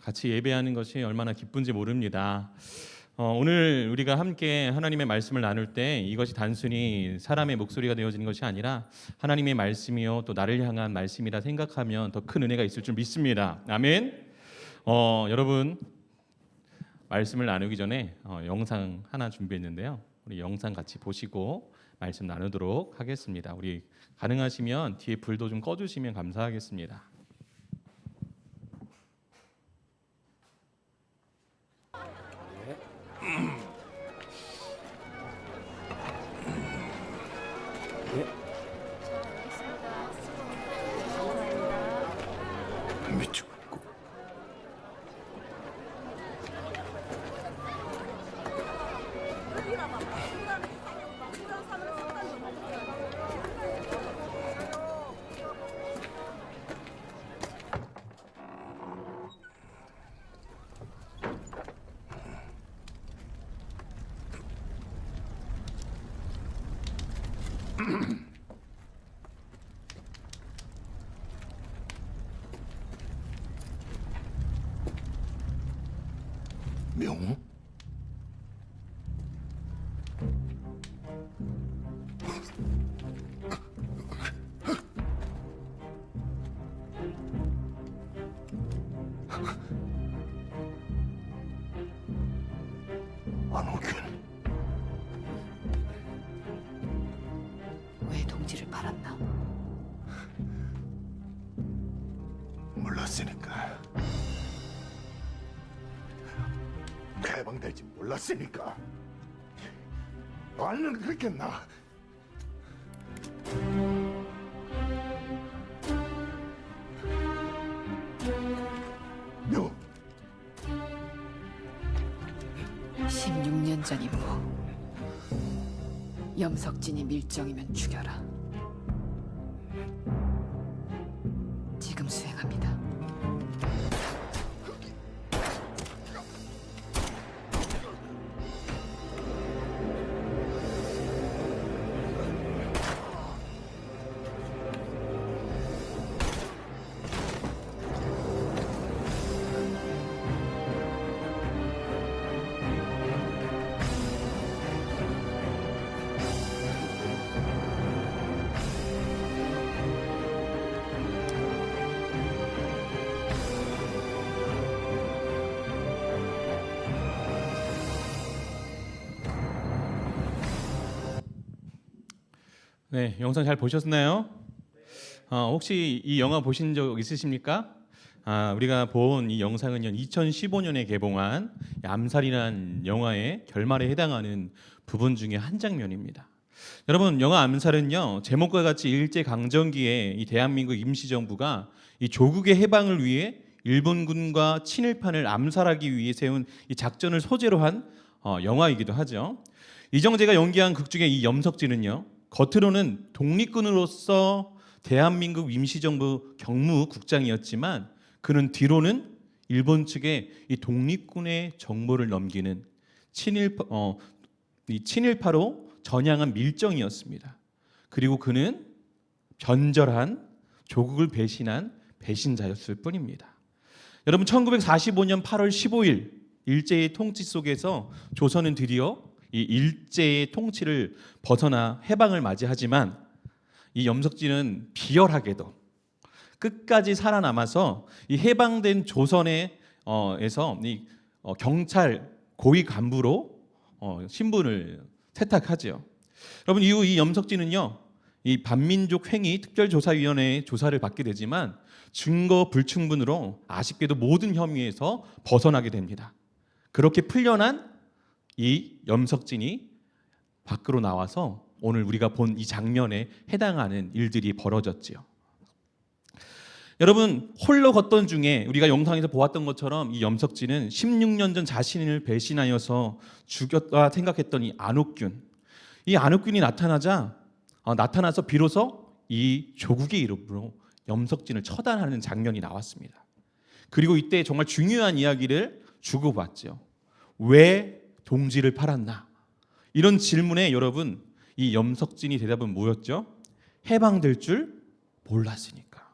같이 예배하는 것이 얼마나 기쁜지 모릅니다. 오늘 우리가 함께 하나님의 말씀을 나눌 때 이것이 단순히 사람의 목소리가 되어지는 것이 아니라 하나님의 말씀이요 또 나를 향한 말씀이라 생각하면 더 큰 은혜가 있을 줄 믿습니다. 아멘. 여러분 말씀을 나누기 전에 영상 하나 준비했는데요. 우리 영상 같이 보시고 말씀 나누도록 하겠습니다. 우리 가능하시면 뒤에 불도 좀 꺼주시면 감사하겠습니다. 미쳤고 명호? 안옥균 왜 동지를 팔았나? 몰랐으니까 해방될지 몰랐으니까 알면 그랬겠나? 너 16년 전 임무. 염석진이 밀정이면 죽여라. 지금 수행합니다. 네, 영상 잘 보셨나요? 혹시 이 영화 보신 적 있으십니까? 우리가 본 이 영상은요 2015년에 개봉한 암살이라는 영화의 결말에 해당하는 부분 중에 한 장면입니다. 여러분 영화 암살은요 제목과 같이 일제 강점기에 이 대한민국 임시정부가 이 조국의 해방을 위해 일본군과 친일파를 암살하기 위해 세운 이 작전을 소재로 한 영화이기도 하죠. 이정재가 연기한 극 중에 이 염석진은요 겉으로는 독립군으로서 대한민국 임시정부 경무국장이었지만 그는 뒤로는 일본 측에 이 독립군의 정보를 넘기는 친일파로 전향한 밀정이었습니다. 그리고 그는 변절한 조국을 배신한 배신자였을 뿐입니다. 여러분 1945년 8월 15일 일제의 통치 속에서 조선은 드디어 이 일제의 통치를 벗어나 해방을 맞이하지만 이 염석진은 비열하게도 끝까지 살아남아서 이 해방된 조선에 에서 경찰 고위 간부로 신분을 세탁하죠. 여러분 이후 이 염석진은요 이 반민족 행위 특별조사위원회의 조사를 받게 되지만 증거 불충분으로 아쉽게도 모든 혐의에서 벗어나게 됩니다. 그렇게 풀려난 이 염석진이 밖으로 나와서 오늘 우리가 본 이 장면에 해당하는 일들이 벌어졌지요. 여러분 홀로 걷던 중에 우리가 영상에서 보았던 것처럼 이 염석진은 16년 전 자신을 배신하여서 죽였다 생각했던 이 안옥균이 나타나서 비로소 이 조국의 이름으로 염석진을 처단하는 장면이 나왔습니다. 그리고 이때 정말 중요한 이야기를 주고받죠. 왜 동지를 팔았나? 이런 질문에 여러분 이 염석진이 대답은 뭐였죠? 해방될 줄 몰랐으니까.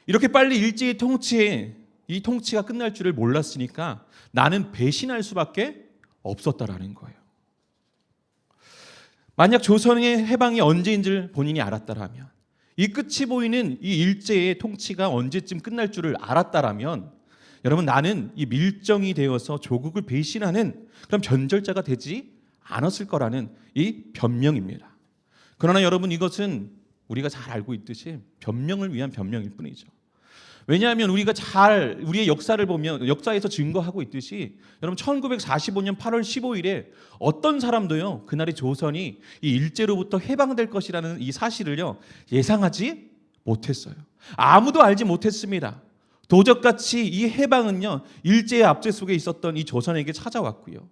이렇게 빨리 일제의 통치에 이 통치가 끝날 줄을 몰랐으니까 나는 배신할 수밖에 없었다라는 거예요. 만약 조선의 해방이 언제인 줄 본인이 알았다라면, 이 끝이 보이는 이 일제의 통치가 언제쯤 끝날 줄을 알았다라면, 여러분 나는 이 밀정이 되어서 조국을 배신하는 그런 변절자가 되지 않았을 거라는 이 변명입니다. 그러나 여러분 이것은 우리가 잘 알고 있듯이 변명을 위한 변명일 뿐이죠. 왜냐하면 우리가 잘 우리의 역사를 보면 역사에서 증거하고 있듯이 여러분 1945년 8월 15일에 어떤 사람도요 그날이 조선이 이 일제로부터 해방될 것이라는 이 사실을요 예상하지 못했어요. 아무도 알지 못했습니다. 도적같이 이 해방은요 일제의 압제 속에 있었던 이 조선에게 찾아왔고요.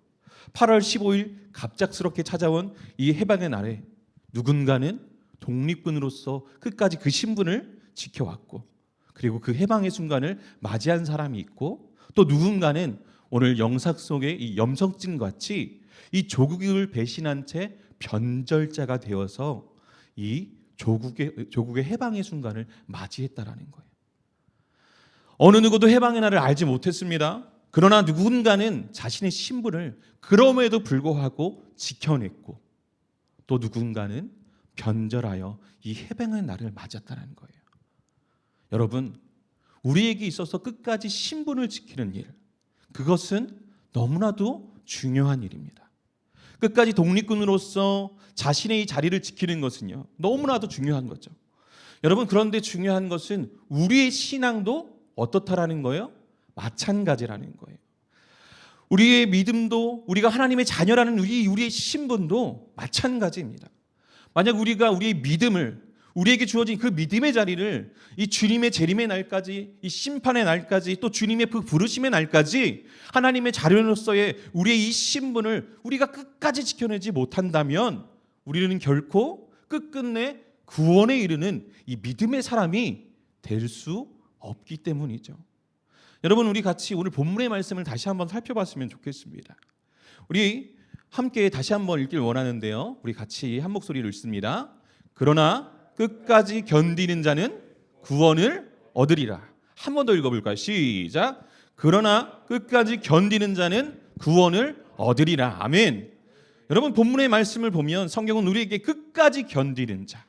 8월 15일 갑작스럽게 찾아온 이 해방의 날에 누군가는 독립군으로서 끝까지 그 신분을 지켜왔고, 그리고 그 해방의 순간을 맞이한 사람이 있고, 또 누군가는 오늘 영상 속의 이 염석진 같이 이 조국을 배신한 채 변절자가 되어서 이 조국의 해방의 순간을 맞이했다라는 거예요. 어느 누구도 해방의 날을 알지 못했습니다. 그러나 누군가는 자신의 신분을 그럼에도 불구하고 지켜냈고, 또 누군가는 변절하여 이 해방의 날을 맞았다는 거예요. 여러분, 우리에게 있어서 끝까지 신분을 지키는 일, 그것은 너무나도 중요한 일입니다. 끝까지 독립군으로서 자신의 이 자리를 지키는 것은요 너무나도 중요한 거죠. 여러분, 그런데 중요한 것은 우리의 신앙도 어떻다라는 거예요? 마찬가지라는 거예요. 우리의 믿음도, 우리가 하나님의 자녀라는 우리의 신분도 마찬가지입니다. 만약 우리가 우리의 믿음을, 우리에게 주어진 그 믿음의 자리를 이 주님의 재림의 날까지, 이 심판의 날까지, 또 주님의 그 부르심의 날까지 하나님의 자녀로서의 우리의 이 신분을 우리가 끝까지 지켜내지 못한다면 우리는 결코 끝끝내 구원에 이르는 이 믿음의 사람이 될 수 없기 때문이죠. 여러분, 우리 같이 오늘 본문의 말씀을 다시 한번 살펴봤으면 좋겠습니다. 우리 함께 다시 한번 읽길 원하는데요, 우리 같이 한 목소리로 읽습니다. 그러나 끝까지 견디는 자는 구원을 얻으리라. 한 번 더 읽어볼까요? 시작. 그러나 끝까지 견디는 자는 구원을 얻으리라. 아멘. 여러분, 본문의 말씀을 보면 성경은 우리에게 끝까지 견디는 자,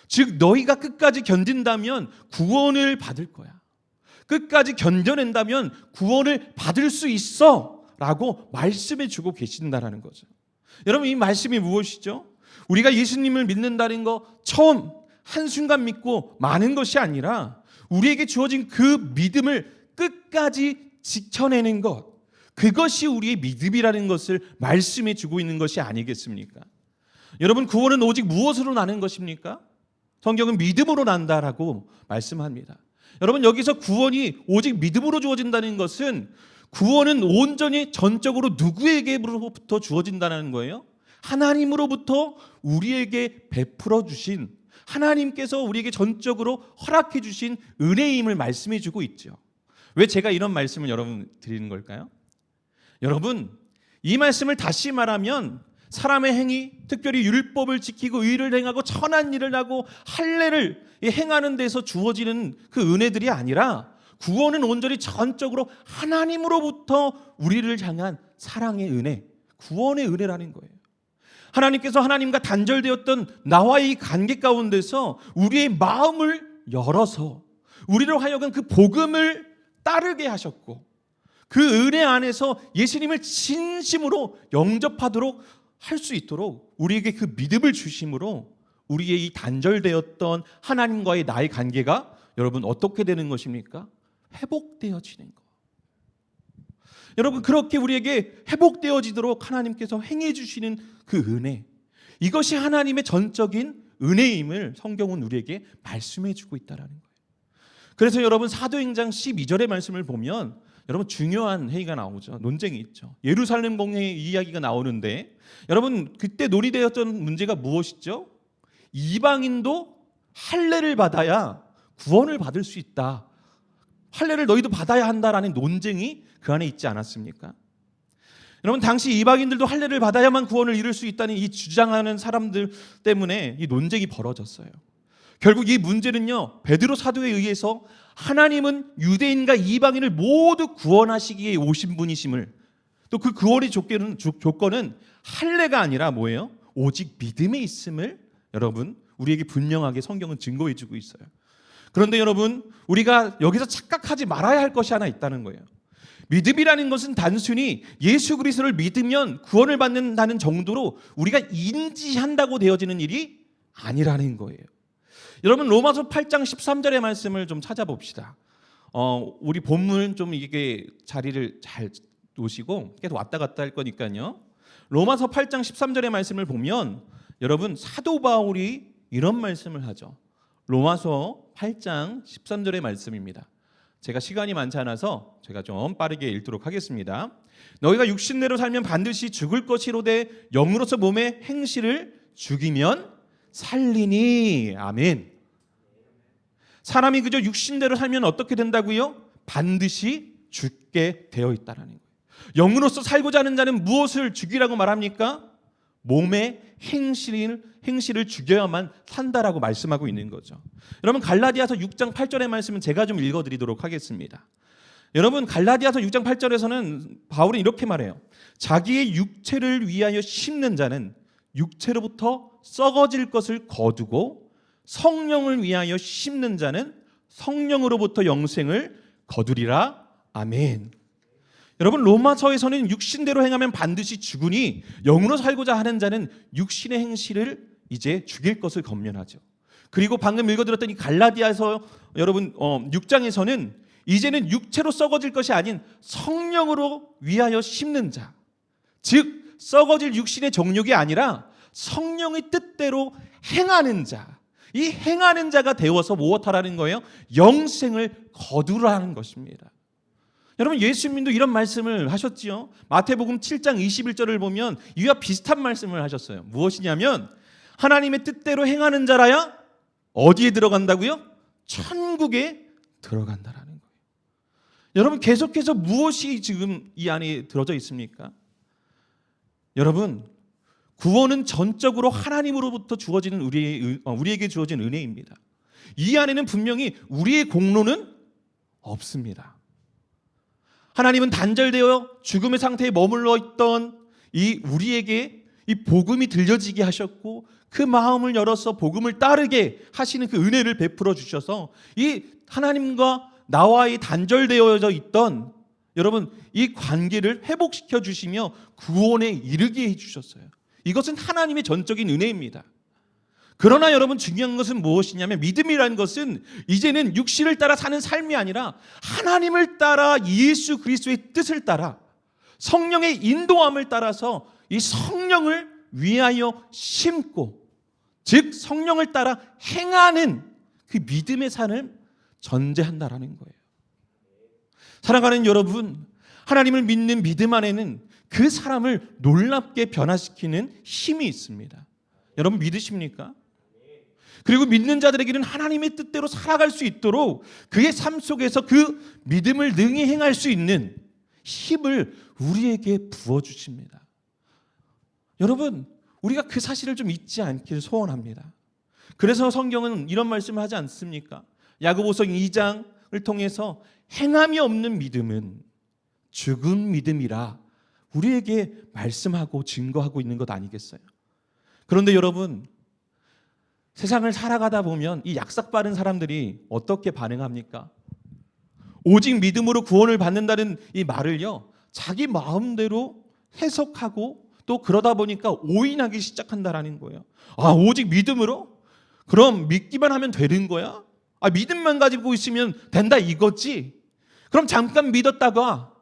즉 너희가 끝까지 견딘다면 구원을 받을 거야, 끝까지 견뎌낸다면 구원을 받을 수 있어 라고 말씀해 주고 계신다라는 거죠. 여러분, 이 말씀이 무엇이죠? 우리가 예수님을 믿는다는 거 처음 한순간 믿고 마는 것이 아니라 우리에게 주어진 그 믿음을 끝까지 지켜내는 것, 그것이 우리의 믿음이라는 것을 말씀해 주고 있는 것이 아니겠습니까? 여러분, 구원은 오직 무엇으로 나는 것입니까? 성경은 믿음으로 난다라고 말씀합니다. 여러분, 여기서 구원이 오직 믿음으로 주어진다는 것은 구원은 온전히 전적으로 누구에게로부터 주어진다는 거예요? 하나님으로부터 우리에게 베풀어 주신, 하나님께서 우리에게 전적으로 허락해 주신 은혜임을 말씀해 주고 있죠. 왜 제가 이런 말씀을 여러분 드리는 걸까요? 여러분, 이 말씀을 다시 말하면 사람의 행위, 특별히 율법을 지키고 의를 행하고 선한 일을 하고 할례를 행하는 데서 주어지는 그 은혜들이 아니라 구원은 온전히 전적으로 하나님으로부터 우리를 향한 사랑의 은혜, 구원의 은혜라는 거예요. 하나님께서 하나님과 단절되었던 나와의 이 관계 가운데서 우리의 마음을 열어서 우리로 하여금 그 복음을 따르게 하셨고, 그 은혜 안에서 예수님을 진심으로 영접하도록 할 수 있도록 우리에게 그 믿음을 주심으로 우리의 이 단절되었던 하나님과의 나의 관계가 여러분 어떻게 되는 것입니까? 회복되어지는 것. 여러분, 그렇게 우리에게 회복되어지도록 하나님께서 행해 주시는 그 은혜, 이것이 하나님의 전적인 은혜임을 성경은 우리에게 말씀해 주고 있다는 거예요. 그래서 여러분, 사도행전 12절의 말씀을 보면 여러분 중요한 회의가 나오죠. 논쟁이 있죠. 예루살렘 공회 이야기가 나오는데 여러분, 그때 논의되었던 문제가 무엇이죠? 이방인도 할례를 받아야 구원을 받을 수 있다, 할례를 너희도 받아야 한다라는 논쟁이 그 안에 있지 않았습니까? 여러분, 당시 이방인들도 할례를 받아야만 구원을 이룰 수 있다는 이 주장하는 사람들 때문에 이 논쟁이 벌어졌어요. 결국 이 문제는요, 베드로 사도에 의해서 하나님은 유대인과 이방인을 모두 구원하시기에 오신 분이심을, 또 그 구원의 조건은 할례가 아니라 뭐예요? 오직 믿음에 있음을 여러분 우리에게 분명하게 성경은 증거해 주고 있어요. 그런데 여러분, 우리가 여기서 착각하지 말아야 할 것이 하나 있다는 거예요. 믿음이라는 것은 단순히 예수 그리스도를 믿으면 구원을 받는다는 정도로 우리가 인지한다고 되어지는 일이 아니라는 거예요. 여러분, 로마서 8장 13절의 말씀을 좀 찾아봅시다. 우리 본문 좀 이게 자리를 잘 놓으시고 계속 왔다 갔다 할 거니까요. 로마서 8장 13절의 말씀을 보면 여러분, 사도 바울이 이런 말씀을 하죠. 로마서 8장 13절의 말씀입니다. 제가 시간이 많지 않아서 제가 좀 빠르게 읽도록 하겠습니다. 너희가 육신대로 살면 반드시 죽을 것이로되 영으로서 몸의 행실을 죽이면 살리니. 아멘. 사람이 그저 육신대로 살면 어떻게 된다고요? 반드시 죽게 되어 있다라는 거예요. 영으로서 살고자 하는 자는 무엇을 죽이라고 말합니까? 몸의 행실을 죽여야만 산다라고 말씀하고 있는 거죠. 여러분, 갈라디아서 6장 8절의 말씀은 제가 좀 읽어드리도록 하겠습니다. 여러분, 갈라디아서 6장 8절에서는 바울은 이렇게 말해요. 자기의 육체를 위하여 심는 자는 육체로부터 썩어질 것을 거두고 성령을 위하여 심는 자는 성령으로부터 영생을 거두리라. 아멘. 여러분, 로마서에서는 육신대로 행하면 반드시 죽으니 영으로 살고자 하는 자는 육신의 행실을 이제 죽일 것을 검면하죠. 그리고 방금 읽어드렸던 이 갈라디아서 여러분 6장에서는 이제는 육체로 썩어질 것이 아닌 성령으로 위하여 심는 자, 즉 썩어질 육신의 정욕이 아니라 성령의 뜻대로 행하는 자, 이 행하는 자가 되어서 무엇하라는 거예요? 영생을 거두라는 것입니다. 여러분, 예수님도 이런 말씀을 하셨지요. 마태복음 7장 21절을 보면 이와 비슷한 말씀을 하셨어요. 무엇이냐면 하나님의 뜻대로 행하는 자라야 어디에 들어간다고요? 천국에 들어간다라는 거예요. 여러분, 계속해서 무엇이 지금 이 안에 들어져 있습니까? 여러분, 구원은 전적으로 하나님으로부터 주어지는 우리에게 주어진 은혜입니다. 이 안에는 분명히 우리의 공로는 없습니다. 하나님은 단절되어 죽음의 상태에 머물러 있던 이 우리에게 이 복음이 들려지게 하셨고 그 마음을 열어서 복음을 따르게 하시는 그 은혜를 베풀어 주셔서 이 하나님과 나와의 단절되어져 있던 여러분 이 관계를 회복시켜 주시며 구원에 이르게 해 주셨어요. 이것은 하나님의 전적인 은혜입니다. 그러나 여러분, 중요한 것은 무엇이냐면 믿음이라는 것은 이제는 육신을 따라 사는 삶이 아니라 하나님을 따라 예수 그리스도의 뜻을 따라 성령의 인도함을 따라서 이 성령을 위하여 심고, 즉 성령을 따라 행하는 그 믿음의 삶을 전제한다라는 거예요. 사랑하는 여러분, 하나님을 믿는 믿음 안에는 그 사람을 놀랍게 변화시키는 힘이 있습니다. 여러분, 믿으십니까? 그리고 믿는 자들에게는 하나님의 뜻대로 살아갈 수 있도록 그의 삶 속에서 그 믿음을 능히 행할 수 있는 힘을 우리에게 부어주십니다. 여러분, 우리가 그 사실을 좀 잊지 않기를 소원합니다. 그래서 성경은 이런 말씀을 하지 않습니까? 야고보서 2장을 통해서 행함이 없는 믿음은 죽은 믿음이라 우리에게 말씀하고 증거하고 있는 것 아니겠어요? 그런데 여러분, 세상을 살아가다 보면 이 약삭빠른 사람들이 어떻게 반응합니까? 오직 믿음으로 구원을 받는다는 이 말을요, 자기 마음대로 해석하고 또 그러다 보니까 오인하기 시작한다라는 거예요. 아, 오직 믿음으로? 그럼 믿기만 하면 되는 거야? 아, 믿음만 가지고 있으면 된다 이거지? 그럼 잠깐 믿었다가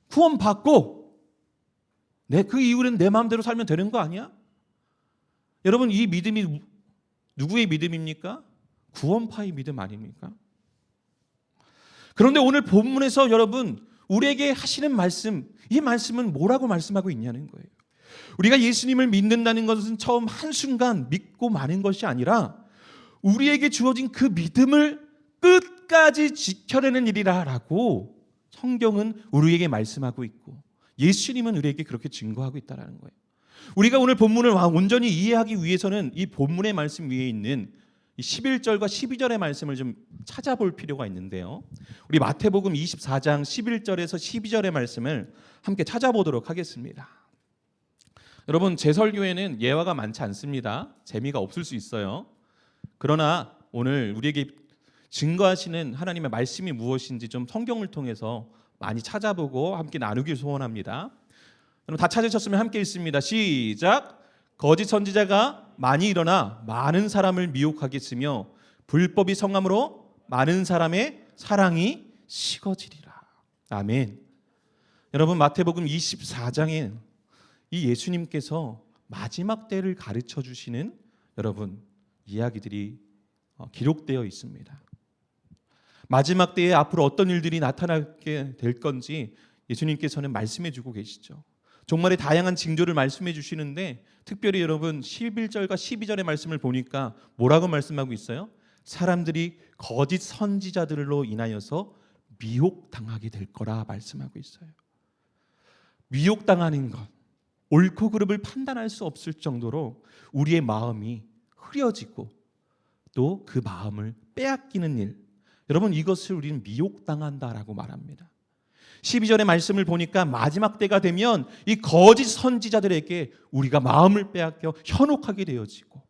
구원 받고 그 이후는 내 마음대로 살면 되는 거 아니야? 여러분, 이 믿음이 누구의 믿음입니까? 구원파의 믿음 아닙니까? 그런데 오늘 본문에서 여러분 우리에게 하시는 말씀, 이 말씀은 뭐라고 말씀하고 있냐는 거예요. 우리가 예수님을 믿는다는 것은 처음 한순간 믿고 마는 것이 아니라 우리에게 주어진 그 믿음을 끝까지 지켜내는 일이라고 성경은 우리에게 말씀하고 있고 예수님은 우리에게 그렇게 증거하고 있다는 거예요. 우리가 오늘 본문을 온전히 이해하기 위해서는 이 본문의 말씀 위에 있는 이 11절과 12절의 말씀을 좀 찾아볼 필요가 있는데요. 우리 마태복음 24장 11절에서 12절의 말씀을 함께 찾아보도록 하겠습니다. 여러분, 제 설교에는 예화가 많지 않습니다. 재미가 없을 수 있어요. 그러나 오늘 우리에게 증거하시는 하나님의 말씀이 무엇인지 좀 성경을 통해서 많이 찾아보고 함께 나누길 소원합니다. 여러분 다 찾으셨으면 함께 읽습니다. 시작. 거짓 선지자가 많이 일어나 많은 사람을 미혹하겠으며 불법이 성함으로 많은 사람의 사랑이 식어지리라. 아멘. 여러분, 마태복음 24장에 이 예수님께서 마지막 때를 가르쳐 주시는 여러분 이야기들이 기록되어 있습니다. 마지막 때에 앞으로 어떤 일들이 나타나게 될 건지 예수님께서는 말씀해 주고 계시죠. 종말의 다양한 징조를 말씀해 주시는데 특별히 여러분 11절과 12절의 말씀을 보니까 뭐라고 말씀하고 있어요? 사람들이 거짓 선지자들로 인하여서 미혹당하게 될 거라 말씀하고 있어요. 미혹당하는 것, 옳고 그름을 판단할 수 없을 정도로 우리의 마음이 흐려지고 또 그 마음을 빼앗기는 일, 여러분 이것을 우리는 미혹당한다라고 말합니다. 12절의 말씀을 보니까 마지막 때가 되면 이 거짓 선지자들에게 우리가 마음을 빼앗겨 현혹하게 되어지고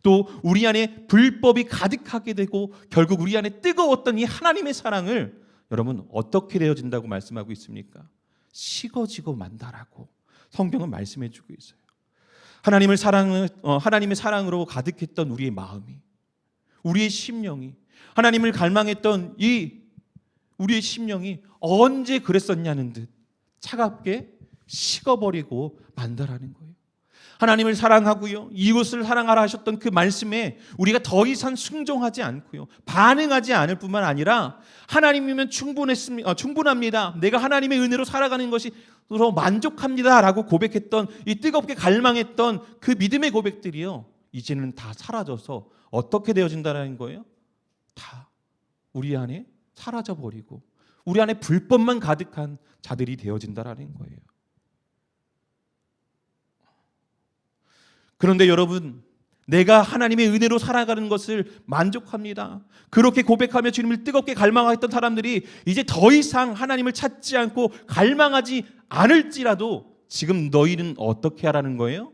또 우리 안에 불법이 가득하게 되고 결국 우리 안에 뜨거웠던 이 하나님의 사랑을 여러분 어떻게 되어진다고 말씀하고 있습니까? 식어지고 만다라고 성경은 말씀해 주고 있어요. 하나님의 사랑으로 가득했던 우리의 마음이, 우리의 심령이, 하나님을 갈망했던 이 우리의 심령이 언제 그랬었냐는 듯 차갑게 식어버리고 만다라는 거예요. 하나님을 사랑하고요, 이웃을 사랑하라 하셨던 그 말씀에 우리가 더 이상 순종하지 않고요, 반응하지 않을 뿐만 아니라 하나님이면 충분합니다. 내가 하나님의 은혜로 살아가는 것이로 만족합니다라고 고백했던 이 뜨겁게 갈망했던 그 믿음의 고백들이요, 이제는 다 사라져서 어떻게 되어진다는 거예요? 다 우리 안에 사라져버리고 우리 안에 불법만 가득한 자들이 되어진다라는 거예요. 그런데 여러분, 내가 하나님의 은혜로 살아가는 것을 만족합니다. 그렇게 고백하며 주님을 뜨겁게 갈망했던 사람들이 이제 더 이상 하나님을 찾지 않고 갈망하지 않을지라도 지금 너희는 어떻게 하라는 거예요?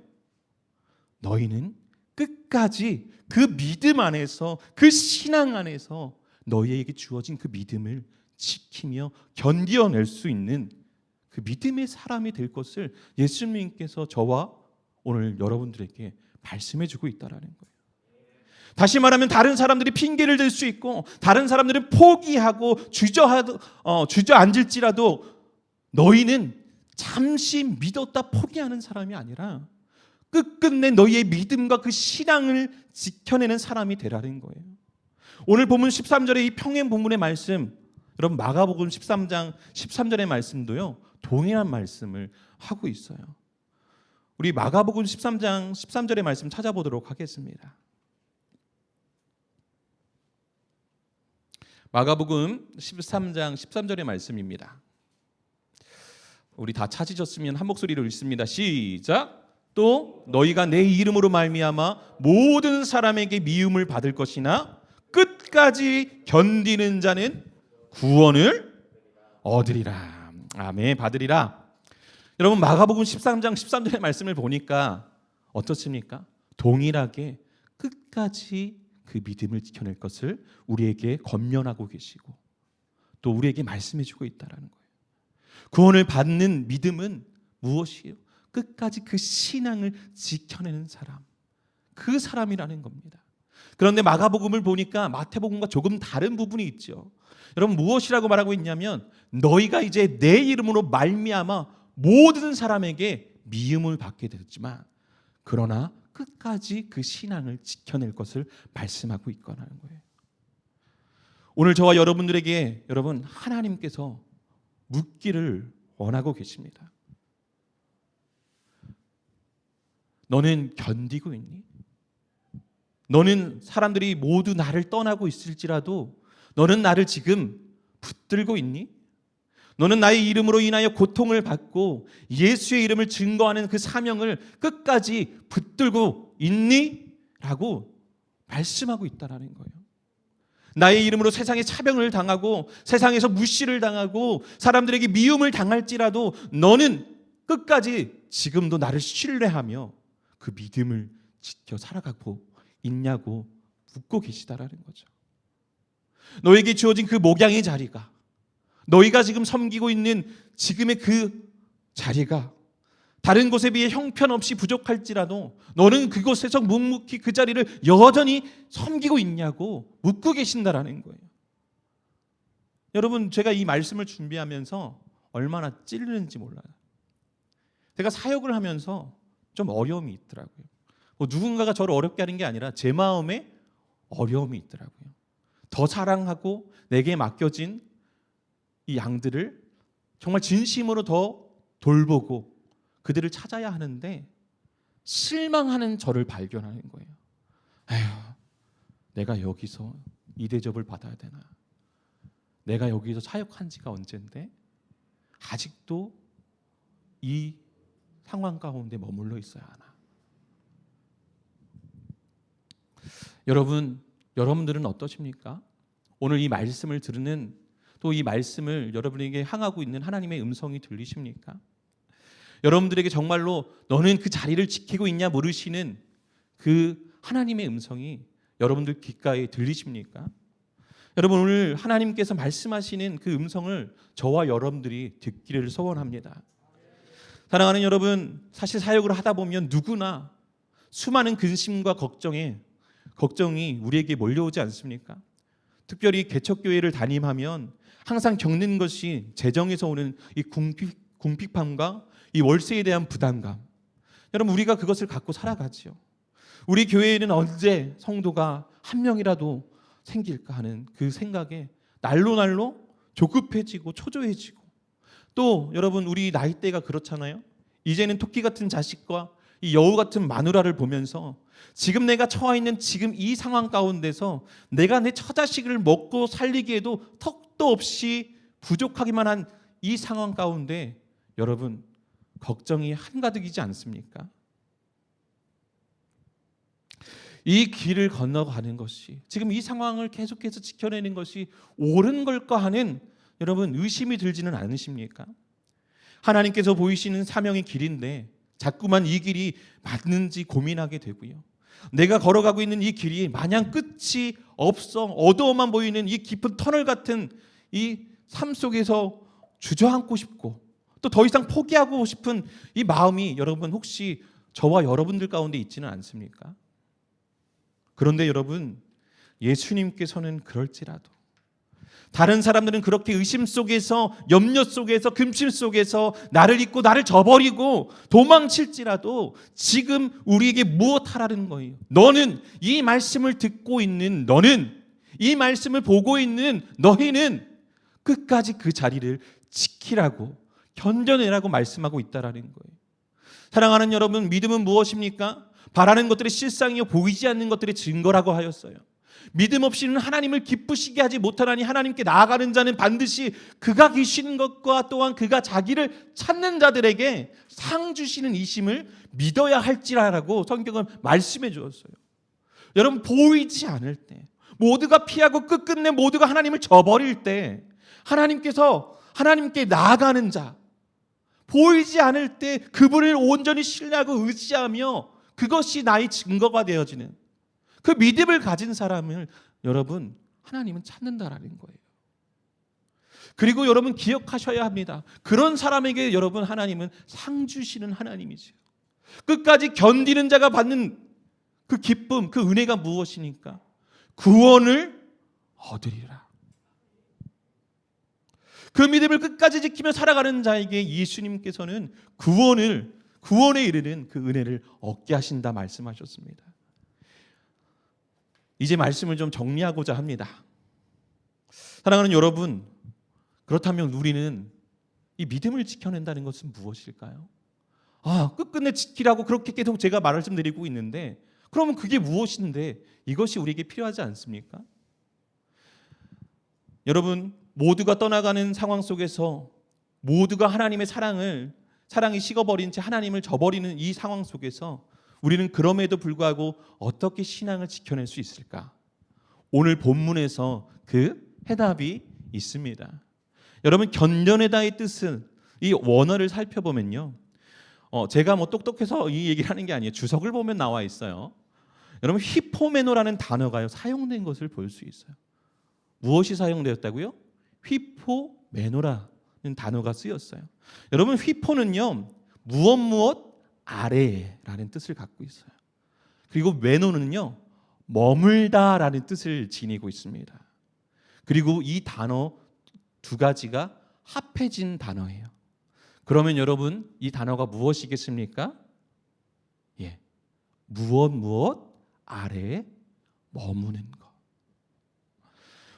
너희는 끝까지 그 믿음 안에서, 그 신앙 안에서 너희에게 주어진 그 믿음을 지키며 견뎌낼 수 있는 그 믿음의 사람이 될 것을 예수님께서 저와 오늘 여러분들에게 말씀해 주고 있다라는 거예요. 다시 말하면 다른 사람들이 핑계를 댈 수 있고 다른 사람들은 포기하고 주저앉을지라도 너희는 잠시 믿었다 포기하는 사람이 아니라 끝끝내 너희의 믿음과 그 신앙을 지켜내는 사람이 되라는 거예요. 오늘 본문 13절의 이 평행 본문의 말씀, 여러분 마가복음 13장 13절의 말씀도요 동일한 말씀을 하고 있어요. 우리 마가복음 13장 13절의 말씀 찾아보도록 하겠습니다. 마가복음 13장 13절의 말씀입니다. 우리 다 찾으셨으면 한 목소리로 읽습니다. 시작. 또 너희가 내 이름으로 말미암아 모든 사람에게 미움을 받을 것이나 끝까지 견디는 자는 구원을 얻으리라. 아멘. 받으리라. 여러분 마가복음 13장 13절의 말씀을 보니까 어떻습니까? 동일하게 끝까지 그 믿음을 지켜낼 것을 우리에게 권면하고 계시고 또 우리에게 말씀해 주고 있다는 거예요. 구원을 받는 믿음은 무엇이에요? 끝까지 그 신앙을 지켜내는 사람, 그 사람이라는 겁니다. 그런데 마가복음을 보니까 마태복음과 조금 다른 부분이 있죠. 여러분 무엇이라고 말하고 있냐면 너희가 이제 내 이름으로 말미암아 모든 사람에게 미움을 받게 되었지만 그러나 끝까지 그 신앙을 지켜낼 것을 말씀하고 있거라는 거예요. 오늘 저와 여러분들에게 여러분 하나님께서 묻기를 원하고 계십니다. 너는 견디고 있니? 너는 사람들이 모두 나를 떠나고 있을지라도 너는 나를 지금 붙들고 있니? 너는 나의 이름으로 인하여 고통을 받고 예수의 이름을 증거하는 그 사명을 끝까지 붙들고 있니? 라고 말씀하고 있다라는 거예요. 나의 이름으로 세상에 차별을 당하고 세상에서 무시를 당하고 사람들에게 미움을 당할지라도 너는 끝까지 지금도 나를 신뢰하며 그 믿음을 지켜 살아가고 있냐고 묻고 계시다라는 거죠. 너에게 주어진 그 목양의 자리가, 너희가 지금 섬기고 있는 지금의 그 자리가 다른 곳에 비해 형편없이 부족할지라도 너는 그곳에서 묵묵히 그 자리를 여전히 섬기고 있냐고 묻고 계신다라는 거예요. 여러분, 제가 이 말씀을 준비하면서 얼마나 찔리는지 몰라요. 제가 사역을 하면서 좀 어려움이 있더라고요. 누군가가 저를 어렵게 하는 게 아니라 제 마음에 어려움이 있더라고요. 더 사랑하고 내게 맡겨진 이 양들을 정말 진심으로 더 돌보고 그들을 찾아야 하는데 실망하는 저를 발견하는 거예요. 에휴, 내가 여기서 이 대접을 받아야 되나? 내가 여기서 사역한 지가 언젠데 아직도 이 상황 가운데 머물러 있어야 하나? 여러분들은 어떠십니까? 오늘 이 말씀을 들으는, 또 이 말씀을 여러분에게 향하고 있는 하나님의 음성이 들리십니까? 여러분들에게 정말로 너는 그 자리를 지키고 있냐 물으시는 그 하나님의 음성이 여러분들 귓가에 들리십니까? 여러분, 오늘 하나님께서 말씀하시는 그 음성을 저와 여러분들이 듣기를 소원합니다. 사랑하는 여러분, 사실 사역을 하다 보면 누구나 수많은 근심과 걱정이 우리에게 몰려오지 않습니까? 특별히 개척교회를 담임하면 항상 겪는 것이 재정에서 오는 이 궁핍함과 이 월세에 대한 부담감. 여러분, 우리가 그것을 갖고 살아가지요. 우리 교회에는 언제 성도가 한 명이라도 생길까 하는 그 생각에 날로 조급해지고 초조해지고, 또 여러분, 우리 나이대가 그렇잖아요. 이제는 토끼 같은 자식과 이 여우 같은 마누라를 보면서 지금 내가 처해 있는 지금 이 상황 가운데서 내가 내 처자식을 먹고 살리기에도 턱도 없이 부족하기만 한 이 상황 가운데 여러분, 걱정이 한가득이지 않습니까? 이 길을 건너가는 것이, 지금 이 상황을 계속해서 지켜내는 것이 옳은 걸까 하는 여러분 의심이 들지는 않으십니까? 하나님께서 보이시는 사명의 길인데 자꾸만 이 길이 맞는지 고민하게 되고요. 내가 걸어가고 있는 이 길이 마냥 끝이 없어 어두워만 보이는 이 깊은 터널 같은 이 삶 속에서 주저앉고 싶고 또 더 이상 포기하고 싶은 이 마음이 여러분 혹시 저와 여러분들 가운데 있지는 않습니까? 그런데 여러분, 예수님께서는 그럴지라도, 다른 사람들은 그렇게 의심 속에서, 염려 속에서, 금심 속에서 나를 잊고 나를 저버리고 도망칠지라도 지금 우리에게 무엇하라는 거예요? 너는, 이 말씀을 듣고 있는 너는, 이 말씀을 보고 있는 너희는 끝까지 그 자리를 지키라고, 견뎌내라고 말씀하고 있다라는 거예요. 사랑하는 여러분, 믿음은 무엇입니까? 바라는 것들이 실상이요 보이지 않는 것들의 증거라고 하였어요. 믿음 없이는 하나님을 기쁘시게 하지 못하나니 하나님께 나아가는 자는 반드시 그가 계신 것과 또한 그가 자기를 찾는 자들에게 상 주시는 이심을 믿어야 할지라라고 성경은 말씀해 주었어요. 여러분, 보이지 않을 때, 모두가 피하고 끝끝내 모두가 하나님을 저버릴 때 하나님께 나아가는 자, 보이지 않을 때 그분을 온전히 신뢰하고 의지하며 그것이 나의 증거가 되어지는 그 믿음을 가진 사람을 여러분, 하나님은 찾는다라는 거예요. 그리고 여러분 기억하셔야 합니다. 그런 사람에게 여러분, 하나님은 상 주시는 하나님이죠. 끝까지 견디는 자가 받는 그 기쁨, 그 은혜가 무엇이니까? 구원을 얻으리라. 그 믿음을 끝까지 지키며 살아가는 자에게 예수님께서는 구원에 이르는 그 은혜를 얻게 하신다 말씀하셨습니다. 이제 말씀을 좀 정리하고자 합니다. 사랑하는 여러분, 그렇다면 우리는 이 믿음을 지켜낸다는 것은 무엇일까요? 끝끝내 지키라고 그렇게 계속 제가 말씀드리고 있는데, 그러면 그게 무엇인데 이것이 우리에게 필요하지 않습니까? 여러분, 모두가 떠나가는 상황 속에서 모두가 하나님의 사랑이 식어버린 채 하나님을 저버리는 이 상황 속에서 우리는 그럼에도 불구하고 어떻게 신앙을 지켜낼 수 있을까? 오늘 본문에서 그 해답이 있습니다. 여러분, 견뎌내다의 뜻은 이 원어를 살펴보면요, 제가 뭐 똑똑해서 이 얘기를 하는 게 아니에요. 주석을 보면 나와 있어요. 여러분, 히포메노라는 단어가요 사용된 것을 볼 수 있어요. 무엇이 사용되었다고요? 휘포메노라는 단어가 쓰였어요. 여러분, 휘포는요 무엇 아래라는 뜻을 갖고 있어요. 그리고 메노는요 머물다라는 뜻을 지니고 있습니다. 그리고 이 단어 두 가지가 합해진 단어예요. 그러면 여러분, 이 단어가 무엇이겠습니까? 예, 무엇 아래에 머무는 것.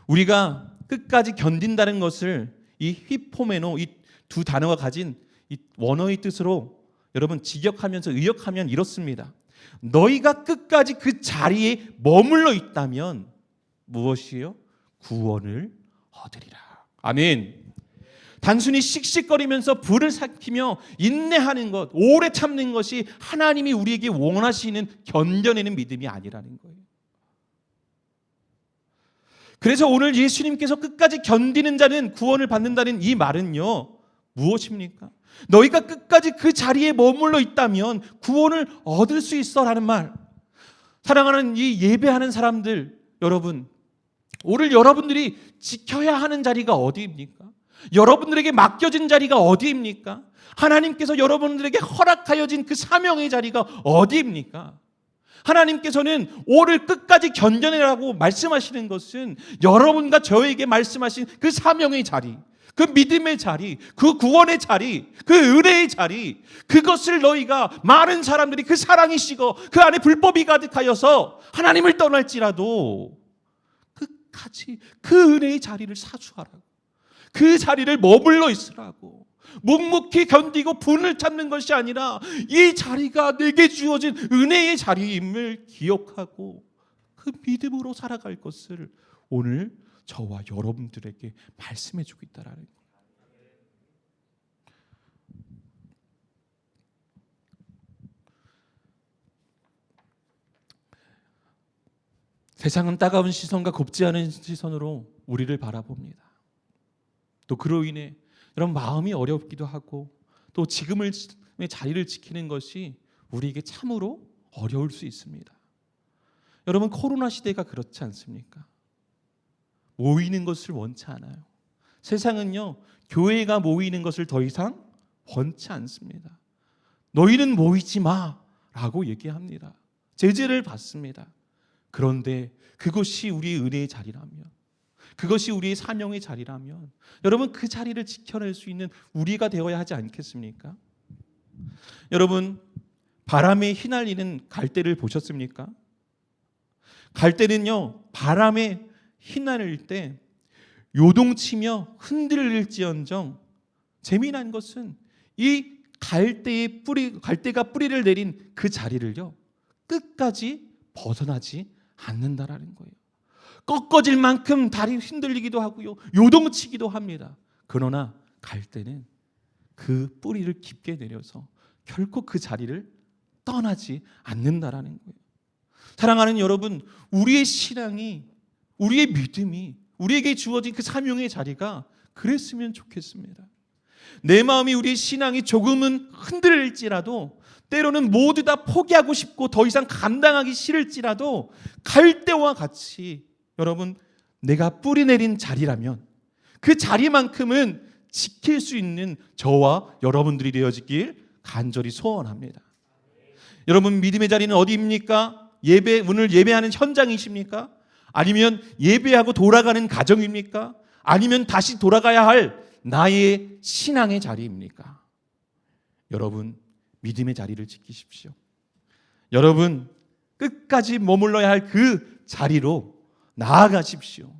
우리가 끝까지 견딘다는 것을 이 휘포메노, 이 두 단어가 가진 이 원어의 뜻으로 여러분 직역하면서 의역하면 이렇습니다. 너희가 끝까지 그 자리에 머물러 있다면 무엇이요? 구원을 얻으리라. 아멘. 단순히 씩씩거리면서 불을 삭히며 인내하는 것, 오래 참는 것이 하나님이 우리에게 원하시는 견뎌내는 믿음이 아니라는 거예요. 그래서 오늘 예수님께서 끝까지 견디는 자는 구원을 받는다는 이 말은요 무엇입니까? 너희가 끝까지 그 자리에 머물러 있다면 구원을 얻을 수 있어라는 말. 사랑하는 이 예배하는 사람들 여러분, 오늘 여러분들이 지켜야 하는 자리가 어디입니까? 여러분들에게 맡겨진 자리가 어디입니까? 하나님께서 여러분들에게 허락하여진 그 사명의 자리가 어디입니까? 하나님께서는 오늘 끝까지 견뎌내라고 말씀하시는 것은 여러분과 저에게 말씀하신 그 사명의 자리, 그 믿음의 자리, 그 구원의 자리, 그 은혜의 자리, 그것을 너희가 많은 사람들이 그 사랑이 식어 그 안에 불법이 가득하여서 하나님을 떠날지라도 끝까지 그 은혜의 자리를 사수하라고, 그 자리를 머물러 있으라고, 묵묵히 견디고 분을 찾는 것이 아니라 이 자리가 내게 주어진 은혜의 자리임을 기억하고 그 믿음으로 살아갈 것을 오늘 저와 여러분들에게 말씀해주고 있다라는 거예요. 세상은 따가운 시선과 곱지 않은 시선으로 우리를 바라봅니다. 또 그로 인해 여러분 마음이 어렵기도 하고 또 지금의 자리를 지키는 것이 우리에게 참으로 어려울 수 있습니다. 여러분, 코로나 시대가 그렇지 않습니까? 모이는 것을 원치 않아요. 세상은요 교회가 모이는 것을 더 이상 원치 않습니다. 너희는 모이지 마라고 얘기합니다. 제재를 받습니다. 그런데 그것이 우리의 은혜의 자리라면, 그것이 우리의 사명의 자리라면 여러분 그 자리를 지켜낼 수 있는 우리가 되어야 하지 않겠습니까? 여러분, 바람에 휘날리는 갈대를 보셨습니까? 갈대는요 바람에 휘날릴 때 요동치며 흔들릴지언정 재미난 것은 이 갈대가 뿌리를 내린 그 자리를요 끝까지 벗어나지 않는다라는 거예요. 꺾어질 만큼 다리 흔들리기도 하고요 요동치기도 합니다. 그러나 갈대는 그 뿌리를 깊게 내려서 결코 그 자리를 떠나지 않는다라는 거예요. 사랑하는 여러분, 우리의 신앙이, 우리의 믿음이, 우리에게 주어진 그 사명의 자리가 그랬으면 좋겠습니다. 내 마음이, 우리의 신앙이 조금은 흔들릴지라도, 때로는 모두 다 포기하고 싶고 더 이상 감당하기 싫을지라도 갈대와 같이 여러분 내가 뿌리 내린 자리라면 그 자리만큼은 지킬 수 있는 저와 여러분들이 되어지길 간절히 소원합니다. 여러분, 믿음의 자리는 어디입니까? 오늘 예배하는 현장이십니까? 아니면 예배하고 돌아가는 가정입니까? 아니면 다시 돌아가야 할 나의 신앙의 자리입니까? 여러분, 믿음의 자리를 지키십시오. 여러분, 끝까지 머물러야 할 그 자리로 나아가십시오.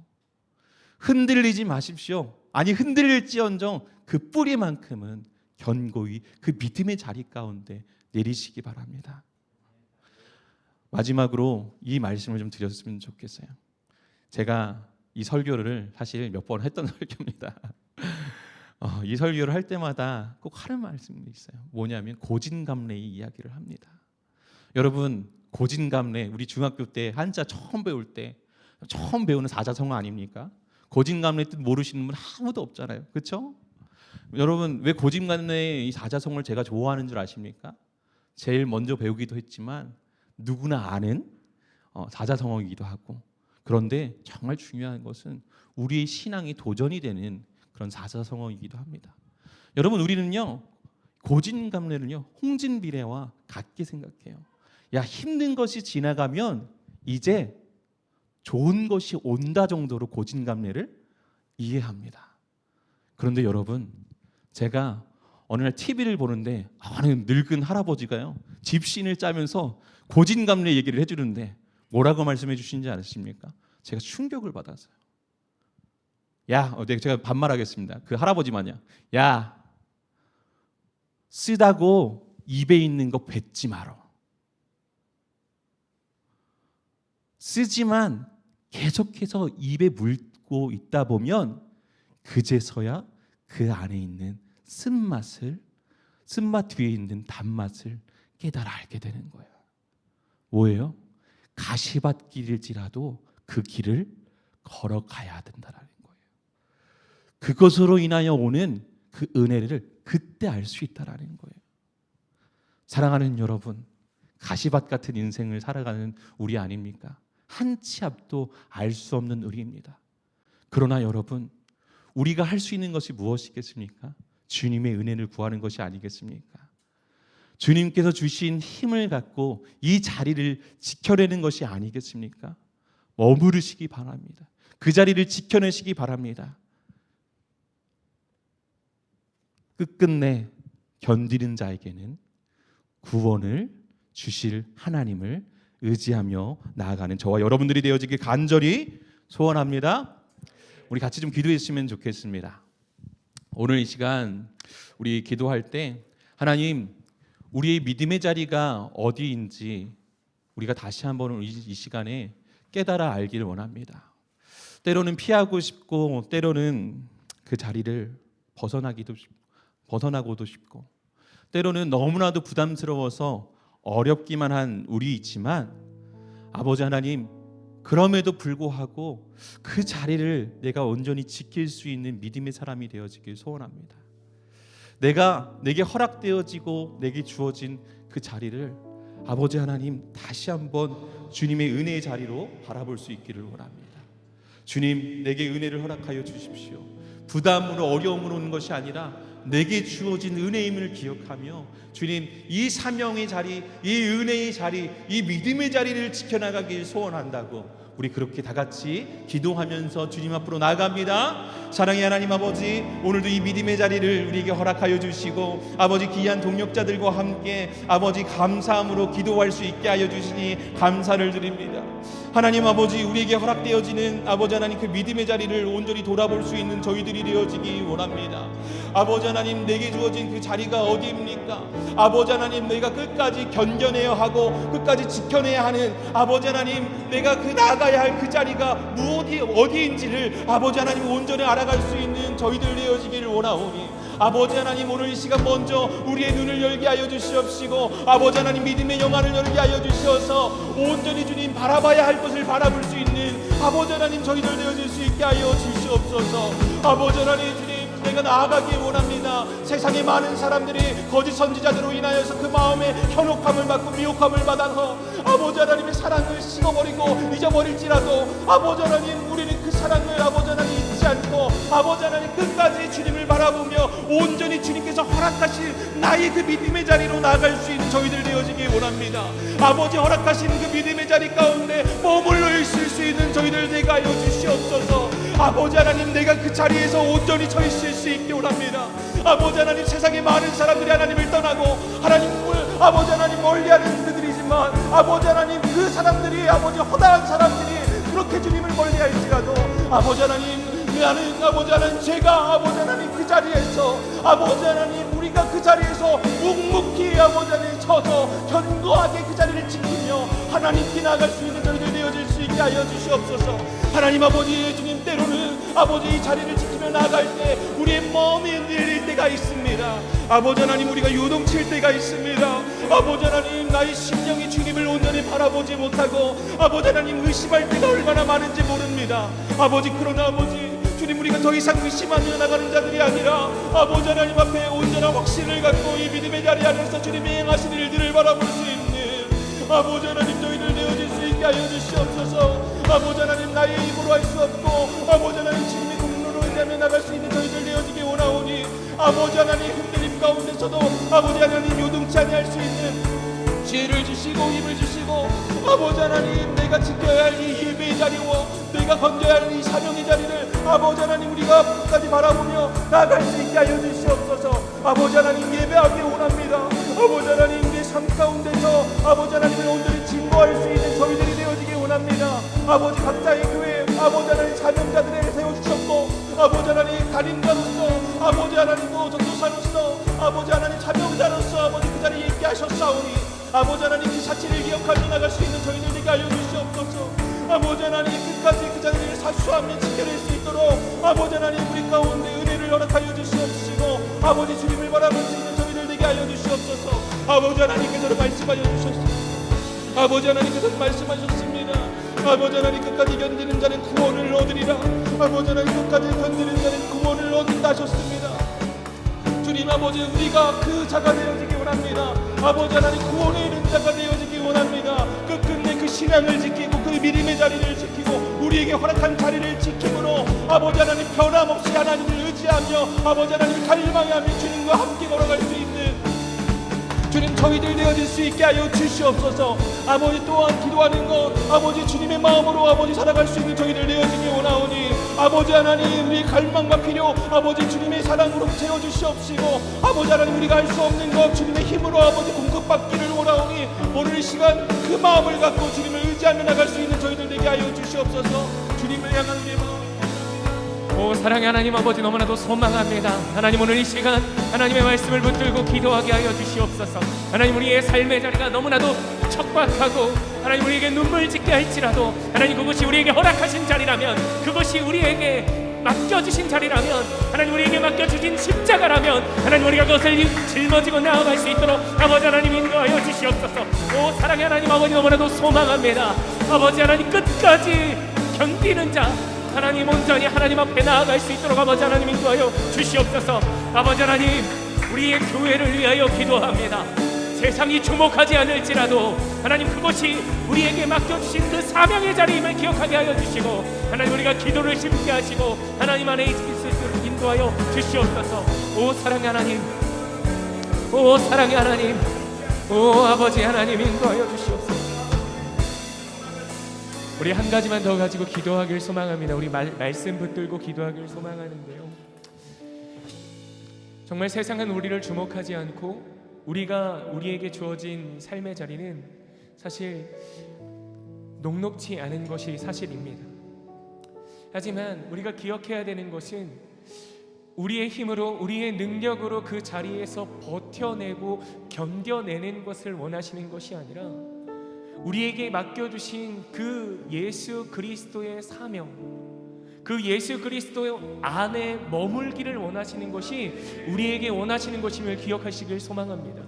흔들리지 마십시오. 아니, 흔들릴지언정 그 뿌리만큼은 견고히 그 믿음의 자리 가운데 내리시기 바랍니다. 마지막으로 이 말씀을 좀 드렸으면 좋겠어요. 제가 이 설교를 사실 몇 번 했던 설교입니다. 이 설교를 할 때마다 꼭 하는 말씀이 있어요. 뭐냐면 고진감래의 이야기를 합니다. 여러분 고진감래 우리 중학교 때 한자 처음 배울 때 처음 배우는 사자성어 아닙니까? 고진감래 뜻 모르시는 분 아무도 없잖아요. 그렇죠? 여러분 왜 고진감래의 이 사자성어를 제가 좋아하는 줄 아십니까? 제일 먼저 배우기도 했지만 누구나 아는 사자성어이기도 하고, 그런데 정말 중요한 것은 우리의 신앙이 도전이 되는 그런 사자성어이기도 합니다. 여러분 우리는요 고진감래는요 홍진비례와 같게 생각해요. 야, 힘든 것이 지나가면 이제 좋은 것이 온다 정도로 고진감래를 이해합니다. 그런데 여러분 제가 어느 날 TV를 보는데 어느 늙은 할아버지가요 집신을 짜면서 고진감래 얘기를 해주는데 뭐라고 말씀해 주시는지 아십니까? 제가 충격을 받았어요. 야, 제가 반말하겠습니다. 그 할아버지 마냥 야, 쓰다고 입에 있는 거 뱉지 마라. 쓰지만 계속해서 입에 물고 있다 보면 그제서야 그 안에 있는 쓴맛 뒤에 있는 단맛을 깨달아 알게 되는 거예요. 뭐예요? 가시밭길일지라도 그 길을 걸어가야 된다는 거예요. 그것으로 인하여 오는 그 은혜를 그때 알 수 있다는 거예요. 사랑하는 여러분, 가시밭 같은 인생을 살아가는 우리 아닙니까? 한 치 앞도 알 수 없는 우리입니다. 그러나 여러분, 우리가 할 수 있는 것이 무엇이겠습니까? 주님의 은혜를 구하는 것이 아니겠습니까? 주님께서 주신 힘을 갖고 이 자리를 지켜내는 것이 아니겠습니까? 머무르시기 바랍니다. 그 자리를 지켜내시기 바랍니다. 끝끝내 견디는 자에게는 구원을 주실 하나님을 의지하며 나아가는 저와 여러분들이 되어지길 간절히 소원합니다. 우리 같이 좀 기도해 주시면 좋겠습니다. 오늘 이 시간 우리 기도할 때 하나님, 우리의 믿음의 자리가 어디인지 우리가 다시 한번 이 시간에 깨달아 알기를 원합니다. 때로는 피하고 싶고 때로는 그 자리를 벗어나고도 싶고 때로는 너무나도 부담스러워서 어렵기만 한 우리이지만 아버지 하나님, 그럼에도 불구하고 그 자리를 내가 온전히 지킬 수 있는 믿음의 사람이 되어지길 소원합니다. 내게 허락되어지고 내게 주어진 그 자리를 아버지 하나님 다시 한번 주님의 은혜의 자리로 바라볼 수 있기를 원합니다. 주님, 내게 은혜를 허락하여 주십시오. 부담으로 어려움으로 오는 것이 아니라 내게 주어진 은혜임을 기억하며 주님, 이 사명의 자리, 이 은혜의 자리, 이 믿음의 자리를 지켜나가길 소원한다고 우리 그렇게 다 같이 기도하면서 주님 앞으로 나아갑니다. 사랑의 하나님 아버지, 오늘도 이 믿음의 자리를 우리에게 허락하여 주시고 아버지 귀한 동역자들과 함께 아버지 감사함으로 기도할 수 있게 하여 주시니 감사를 드립니다. 하나님 아버지, 우리에게 허락되어지는 아버지 하나님 그 믿음의 자리를 온전히 돌아볼 수 있는 저희들이 되어지기 원합니다. 아버지 하나님, 내게 주어진 그 자리가 어디입니까? 아버지 하나님, 내가 끝까지 견뎌내야 하고 끝까지 지켜내야 하는 아버지 하나님, 내가 그 나아가야 할 그 자리가 어디인지를 아버지 하나님 온전히 알아갈 수 있는 저희들 되어지기를 원하오니 아버지 하나님, 오늘 이 시간 먼저 우리의 눈을 열게 하여 주시옵시고 아버지 하나님, 믿음의 영안을 열게 하여 주시어서 온전히 주님 바라봐야 할 것을 바라볼 수 있는 아버지 하나님 저희들 되어질 수 있게 하여 주시옵소서. 아버지 하나님, 주님 내가 나아가기 원합니다. 세상에 많은 사람들이 거짓 선지자들로 인하여서 그 마음에 현혹함을 받고 미혹함을 받아서 아버지 하나님의 사랑을 식어버리고 잊어버릴지라도 아버지 하나님, 우리는 그 사랑을 아버지 하나님 잊지 않고 아버지 하나님 끝까지 주님을 바라보며 온전히 주님께서 허락하신 나의 그 믿음의 자리로 나아갈 수 있는 저희들 되어지기 원합니다. 아버지 허락하신 그 믿음의 자리 가운데 머물러 있을 수 있는 저희들 되게 하여 주시옵소서. 아버지 하나님, 내가 그 자리에서 온전히 서 있을 수 있게 원합니다. 아버지 하나님, 세상에 많은 사람들이 하나님을 떠나고 하나님을 아버지 하나님 멀리하는 그들이지만 아버지 하나님, 그 사람들이 아버지 허다한 사람들이 그렇게 주님을 멀리할지라도 아버지 하나님, 나는 아버지 하나님, 제가 아버지 하나님 그 자리에서 아버지 하나님, 우리가 그 자리에서 묵묵히 아버지 하나님 서서 견고하게 그 자리를 지키며 하나님께 나아갈 수 있는 저희들 되어질 수 있게 하여 주시옵소서. 하나님 아버지, 주님 때로는 아버지 이 자리를 지키며 나아갈 때 우리의 마음이 흔들릴 때가 있습니다. 아버지 하나님, 우리가 요동칠 때가 있습니다. 아버지 하나님, 나의 심령이 주님을 온전히 바라보지 못하고 아버지 하나님 의심할 때가 얼마나 많은지 모릅니다. 아버지, 그러나 아버지 주님, 우리가 더 이상 의심하며 나가는 자들이 아니라 아버지 하나님 앞에 온전한 확신을 갖고 이 믿음의 자리 안에서 주님이 행하신 일들을 바라볼 수 있는 아버지 하나님, 저희들 되어질 수 있게 하여 주시옵소서. 아버지 하나님, 나의 힘으로 할 수 없고 아버지 하나님 주님의 공로로 의지하며 나갈 수 있는 저희들 되어지기 원하오니 아버지 하나님, 흔들림 가운데서도 아버지 하나님 요동치 아니할 수 있는 지혜를 주시고 힘을 주시고 아버지 하나님, 내가 지켜야 할 이 예배의 자리와 내가 건져야 할 이 사명의 자리를 아버지 하나님 우리가 끝까지 바라보며 나아갈 수 있게 하여 주시옵소서. 아버지 하나님, 예배하기 원합니다. 아버지 하나님, 우리의 삶 가운데서 아버지 하나님을 온전히 증거할 수 있는 저희들이 되어지기 원합니다. 아버지, 각자의 교회 아버지 하나님 사명자들에게 세워주셨고 아버지 하나님 달인자로서 아버지 하나님도 전도사로서 아버지 하나님 사명자로서 아버지 그 자리에 있게 하셨사오니 아버지 하나님 그 사실을 기억하며 나갈 수 있는 저희들 되게 알려 주시옵소서. 아버지 하나님, 끝까지 그 자리를 사수하며 지켜낼 수 있도록 아버지 하나님 우리 가운데 은혜를 허락하여 주시옵시고 아버지 주님을 바라볼 수 있는 저희들 되게 알려 주시옵소서. 아버지 하나님께서 말씀하여 주셨습니다. 아버지 하나님께서 말씀하셨습니다. 아버지 하나님, 끝까지 견디는 자는 구원을 얻으리라. 아버지 하나님, 끝까지 견디는 자는 구원을 얻는다 하셨습니다. 주님 아버지, 우리가 그 자가 되어지기 원합니다. 아버지 하나님, 구원에 이른 자가 되어지기 원합니다. 끝끝내 그 신앙을 지키고 그 믿음의 자리를 지키고 우리에게 허락한 자리를 지킴으로 아버지 하나님 변함없이 하나님을 의지하며 아버지 하나님을 갈망하며 주님과 함께 걸어갈 수 있는 주님 저희들 되어질 수 있게 하여 주시옵소서. 아버지, 또한 기도하는 것 아버지 주님의 마음으로 아버지 살아갈 수 있는 저희들 되어지기 원하오니 아버지 하나님, 우리의 갈망과 필요 아버지 주님의 사랑으로 채워주시옵시고 아버지 하나님, 우리가 할 수 없는 것 주님의 힘으로 아버지 공급받기를 원하오니 오늘 이 시간 그 마음을 갖고 주님을 의지하며 나갈 수 있는 저희들 되게 하여 주시옵소서. 주님을 향한 우리의 마음, 오 사랑의 하나님 아버지, 너무나도 소망합니다. 하나님, 오늘 이 시간 하나님의 말씀을 붙들고 기도하게 하여 주시옵소서. 하나님, 우리의 삶의 자리가 너무나도 척박하고 하나님 우리에게 눈물 짓게 할지라도 하나님 그것이 우리에게 허락하신 자리라면, 그것이 우리에게 맡겨주신 자리라면, 하나님 우리에게 맡겨주신 십자가라면 하나님 우리가 그것을 짊어지고 나아갈 수 있도록 아버지 하나님 인도하여 주시옵소서. 오 사랑의 하나님 아버지, 너무나도 소망합니다. 아버지 하나님, 끝까지 견디는 자 하나님 온전히 하나님 앞에 나아갈 수 있도록 아버지 하나님 인도하여 주시옵소서. 아버지 하나님, 우리의 교회를 위하여 기도합니다. 세상이 주목하지 않을지라도 하나님 그것이 우리에게 맡겨주신 그 사명의 자리임을 기억하게 하여 주시고 하나님 우리가 기도를 심게 하시고 하나님 안에 있을 수 있도록 인도하여 주시옵소서. 오 사랑의 하나님, 오 사랑의 하나님, 오 아버지 하나님 인도하여 주시옵소서. 우리 한 가지만 더 가지고 기도하길 소망합니다. 우리 말씀 붙들고 기도하길 소망하는데요, 정말 세상은 우리를 주목하지 않고 우리에게 주어진 삶의 자리는 사실 녹록치 않은 것이 사실입니다. 하지만 우리가 기억해야 되는 것은 우리의 힘으로 우리의 능력으로 그 자리에서 버텨내고 견뎌내는 것을 원하시는 것이 아니라 우리에게 맡겨주신 그 예수 그리스도의 사명, 그 예수 그리스도 안에 머물기를 원하시는 것이 우리에게 원하시는 것임을 기억하시길 소망합니다.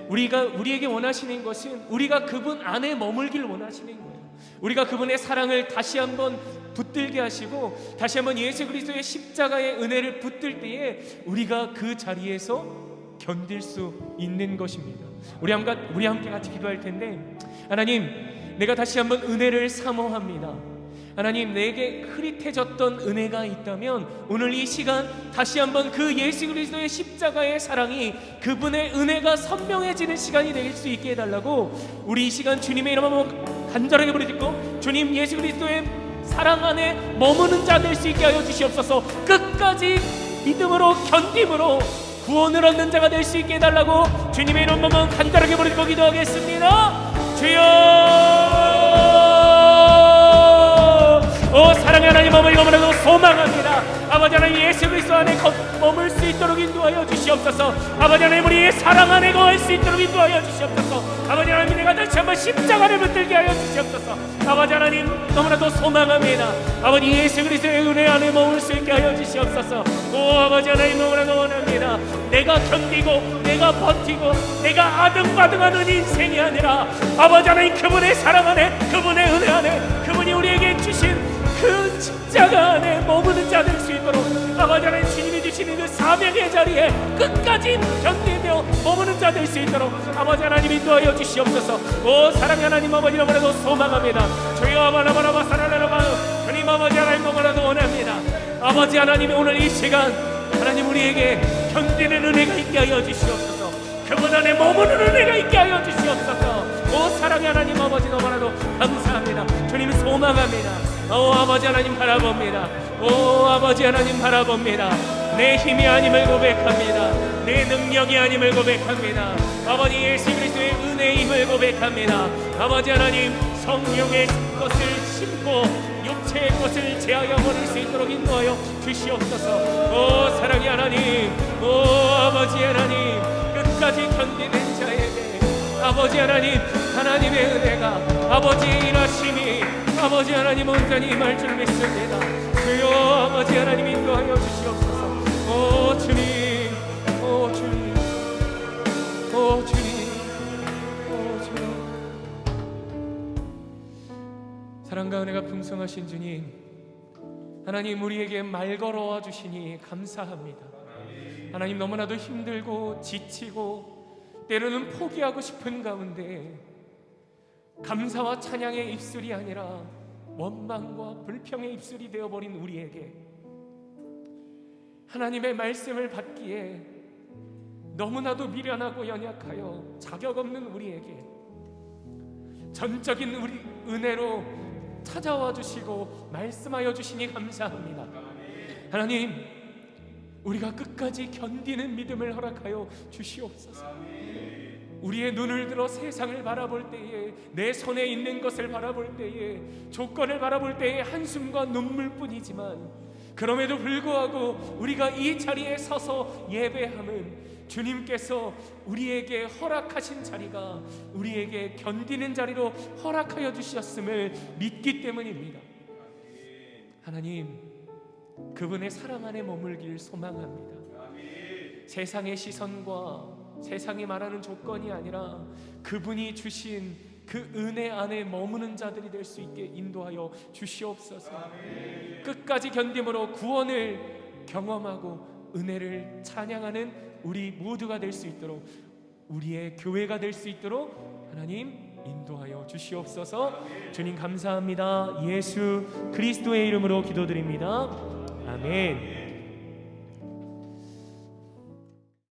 우리에게 원하시는 것은 우리가 그분 안에 머물기를 원하시는 거예요. 우리가 그분의 사랑을 다시 한번 붙들게 하시고 다시 한번 예수 그리스도의 십자가의 은혜를 붙들 때에 우리가 그 자리에서 견딜 수 있는 것입니다. 우리 함께 같이 기도할 텐데, 하나님, 내가 다시 한번 은혜를 사모합니다. 하나님, 내게 흐릿해졌던 은혜가 있다면 오늘 이 시간 다시 한번 그 예수 그리스도의 십자가의 사랑이, 그분의 은혜가 선명해지는 시간이 될 수 있게 해달라고 우리 이 시간 주님의 이름 한번 간절하게 부르짖고 주님, 예수 그리스도의 사랑 안에 머무는 자 될 수 있게 하여 주시옵소서. 끝까지 믿음으로 견딤으로 구원을 얻는 자가 될 수 있게 해달라고 주님의 이름 한번 간절하게 부르짖고 기도하겠습니다. 주여, 오 사랑의 하나님 아버지, 너무나도 소망합니다. 아버지 하나님, 예수 그리스도 안에 머물 수 있도록 인도하여 주시옵소서. 아버지 하나님, 우리의 사랑 안에 거할 수 있도록 인도하여 주시옵소서. 아버지 하나님, 내가 다시 한번 십자가를 붙들게 하여 주시옵소서. 아버지 하나님, 너무나도 소망합니다. 아버지, 예수 그리스도의 은혜 안에 머물 수 있게 하여 주시옵소서. 오 아버지 하나님, 너무나도 원합니다. 감사합니다. 내가 견디고 내가 버티고 내가 아등바등하는 인생이 아니라 아버지 하나님 그분의 사랑 안에, 그분의 은혜 안에, 그분이 우리에게 주신 그 십자가 안에 머무는 자 될 수 있도록 아버지 하나님 주님이 주시는 그 사명의 자리에 끝까지 견디며 머무는 자 될 수 있도록 아버지 하나님 인도하여 주시옵소서. 오 사랑의 하나님 아버지 너무나도 소망합니다. 주여 아바라바라바 사라라라바 주님 아버지 하나님 너무나도 원합니다. 아버지 하나님이 오늘 이 시간 하나님 우리에게 견디는 은혜가 있게 하여 주시옵소서. 그분 안에 머무는 은혜가 있게 하여 주시옵소서. 오 사랑의 하나님 아버지 너무나도 감사합니다. 주님 소망합니다. 오 아버지 하나님 바라봅니다. 오 아버지 하나님 바라봅니다. 내 힘이 아님을 고백합니다. 내 능력이 아님을 고백합니다. 아버지 예수 그리스도의 은혜의 힘을 고백합니다. 아버지 하나님 성령의 것을 심고 육체의 것을 제하여 버릴 수 있도록 인도하여 주시옵소서. 오 사랑의 하나님, 오 아버지 하나님 끝까지 견디는 자에게 아버지 하나님 하나님의 은혜가 아버지의 일하심이 아버지 하나님 온전히 임할 줄 믿습니다. 주여 아버지 하나님 인도하여 주시옵소서. 오 주님, 오 주님, 오 주님, 오 주님. 사랑과 은혜가 풍성하신 주님, 하나님 우리에게 말 걸어와 주시니 감사합니다. 하나님 너무나도 힘들고 지치고 때로는 포기하고 싶은 가운데 감사와 찬양의 입술이 아니라 원망과 불평의 입술이 되어버린 우리에게 하나님의 말씀을 받기에 너무나도 미련하고 연약하여 자격 없는 우리에게 전적인 우리 은혜로 찾아와 주시고 말씀하여 주시니 감사합니다. 하나님 우리가 끝까지 견디는 믿음을 허락하여 주시옵소서. 우리의 눈을 들어 세상을 바라볼 때에 내 손에 있는 것을 바라볼 때에 조건을 바라볼 때에 한숨과 눈물뿐이지만 그럼에도 불구하고 우리가 이 자리에 서서 예배함은 주님께서 우리에게 허락하신 자리가 우리에게 견디는 자리로 허락하여 주셨음을 믿기 때문입니다. 하나님 그분의 사랑 안에 머물길 소망합니다. 세상의 시선과 세상이 말하는 조건이 아니라 그분이 주신 그 은혜 안에 머무는 자들이 될 수 있게 인도하여 주시옵소서. 끝까지 견딤으로 구원을 경험하고 은혜를 찬양하는 우리 모두가 될 수 있도록 우리의 교회가 될 수 있도록 하나님 인도하여 주시옵소서. 주님 감사합니다. 예수 그리스도의 이름으로 기도드립니다. 아멘.